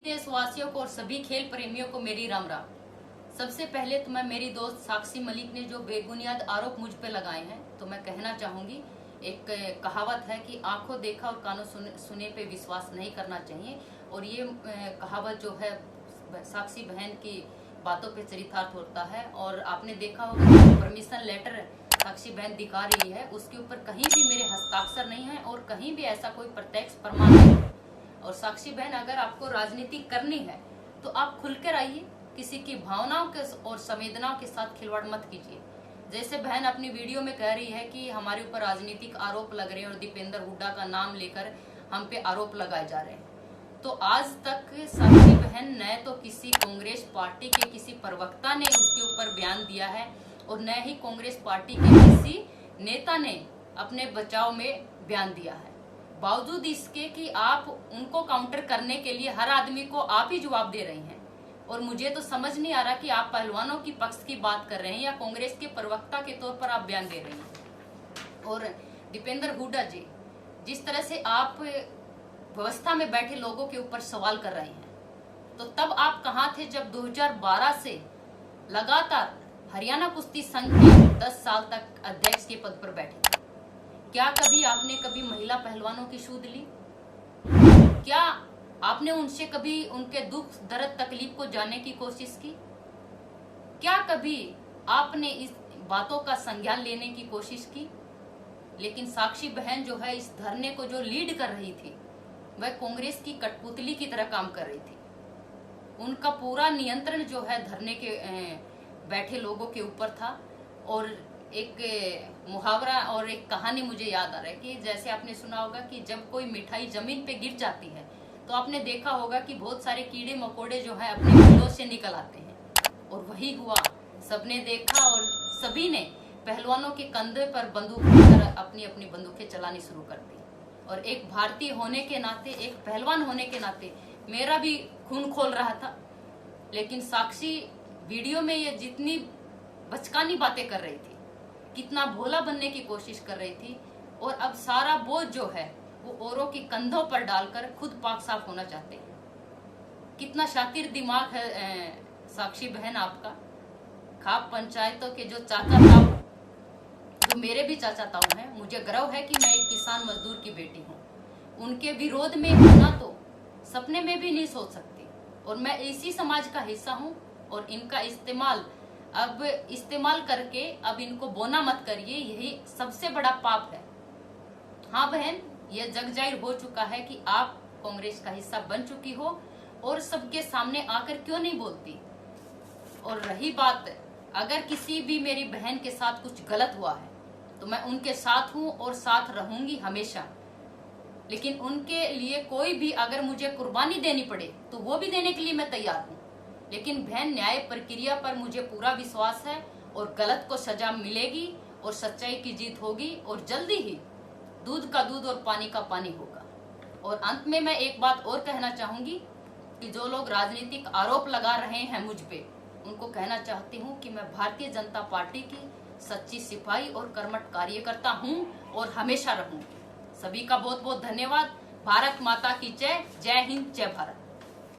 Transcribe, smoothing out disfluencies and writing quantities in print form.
देशवासियों को और सभी खेल प्रेमियों को मेरी राम राम। सबसे पहले तो मैं मेरी दोस्त साक्षी मलिक ने जो बेबुनियाद आरोप मुझ पे लगाए हैं तो मैं कहना चाहूंगी, एक कहावत है कि आंखों देखा और कानों सुने पे विश्वास नहीं करना चाहिए। और ये कहावत जो है साक्षी बहन की बातों पे चरितार्थ होता है। और आपने देखा होगा परमिशन लेटर साक्षी बहन दिखा रही है, उसके ऊपर कहीं भी मेरे हस्ताक्षर नहीं है और कहीं भी ऐसा कोई प्रत्यक्ष प्रमाण नहीं है। और साक्षी बहन, अगर आपको राजनीति करनी है तो आप खुलकर आइए, किसी की भावनाओं के और संवेदनाओं के साथ खिलवाड़ मत कीजिए। जैसे बहन अपनी वीडियो में कह रही है कि हमारे ऊपर राजनीतिक आरोप लग रहे हैं और दीपेंद्र हुड्डा का नाम लेकर हम पे आरोप लगाए जा रहे हैं, तो आज तक साक्षी बहन न तो किसी कांग्रेस पार्टी के किसी प्रवक्ता ने उसके ऊपर बयान दिया है और न ही कांग्रेस पार्टी के किसी नेता ने अपने बचाव में बयान दिया है। बावजूद इसके कि आप उनको काउंटर करने के लिए हर आदमी को आप ही जवाब दे रहे हैं। और मुझे तो समझ नहीं आ रहा कि आप पहलवानों की पक्ष की बात कर रहे हैं या कांग्रेस के प्रवक्ता के तौर पर आप बयान दे रहे हैं। और दीपेंद्र हुड्डा जी, जिस तरह से आप व्यवस्था में बैठे लोगों के ऊपर सवाल कर रहे हैं, तो तब आप कहाँ थे जब 2012 से लगातार हरियाणा कुश्ती संघ के 10 साल तक अध्यक्ष के पद पर बैठे थे? क्या कभी महिला पहलवानों की सूध ली? क्या आपने उनसे कभी उनके दुख दर्द तकलीफ को जानने की कोशिश की? क्या कभी आपने इस बातों का संज्ञान लेने की कोशिश की? लेकिन साक्षी बहन जो है इस धरने को जो लीड कर रही थी, वह कांग्रेस की कठपुतली की तरह काम कर रही थी। उनका पूरा नियंत्रण जो है धरने के बैठे लोगों के ऊपर था। और एक मुहावरा और एक कहानी मुझे याद आ रहा है कि जैसे आपने सुना होगा कि जब कोई मिठाई जमीन पे गिर जाती है तो आपने देखा होगा कि बहुत सारे कीड़े मकोड़े जो है अपने बिलों से निकल आते हैं। और वही हुआ, सबने देखा और सभी ने पहलवानों के कंधे पर बंदूक लेकर अपनी अपनी बंदूकें चलानी शुरू कर दी। और एक भारतीय होने के नाते, एक पहलवान होने के नाते मेरा भी खून खोल रहा था। लेकिन साक्षी वीडियो में ये जितनी बचकानी बातें कर रही थी, कितना भोला बनने की कोशिश कर रही थी, और अब सारा बोझ जो है वो औरों के कंधों पर डालकर खुद पाक साफ होना चाहते हैं। कितना शातिर दिमाग है साक्षी बहन आपका। खाप पंचायतों के जो चाचा ताऊ, जो मेरे भी चाचा ताऊ हैं, मुझे गर्व है कि मैं एक किसान मजदूर की बेटी हूँ। उनके विरोध में होना तो सपने में भी नहीं सोच सकती। और मैं इसी समाज का हिस्सा हूँ और इनका इस्तेमाल करके अब इनको बोना मत करिए, यही सबसे बड़ा पाप है। हाँ बहन, यह जग जाहिर हो चुका है कि आप कांग्रेस का हिस्सा बन चुकी हो और सबके सामने आकर क्यों नहीं बोलती। और रही बात, अगर किसी भी मेरी बहन के साथ कुछ गलत हुआ है तो मैं उनके साथ हूँ और साथ रहूंगी हमेशा। लेकिन उनके लिए कोई भी अगर मुझे कुर्बानी देनी पड़े तो वो भी देने के लिए मैं तैयार हूँ। लेकिन बहन, न्याय प्रक्रिया पर मुझे पूरा विश्वास है और गलत को सजा मिलेगी और सच्चाई की जीत होगी और जल्दी ही दूध का दूध और पानी का पानी होगा। और अंत में मैं एक बात और कहना चाहूंगी कि जो लोग राजनीतिक आरोप लगा रहे हैं मुझ पे, उनको कहना चाहती हूँ कि मैं भारतीय जनता पार्टी की सच्ची सिपाही और कर्मठ कार्यकर्ता हूँ और हमेशा रहूंगी। सभी का बहुत बहुत धन्यवाद। भारत माता की जय। जय हिंद, जय भारत।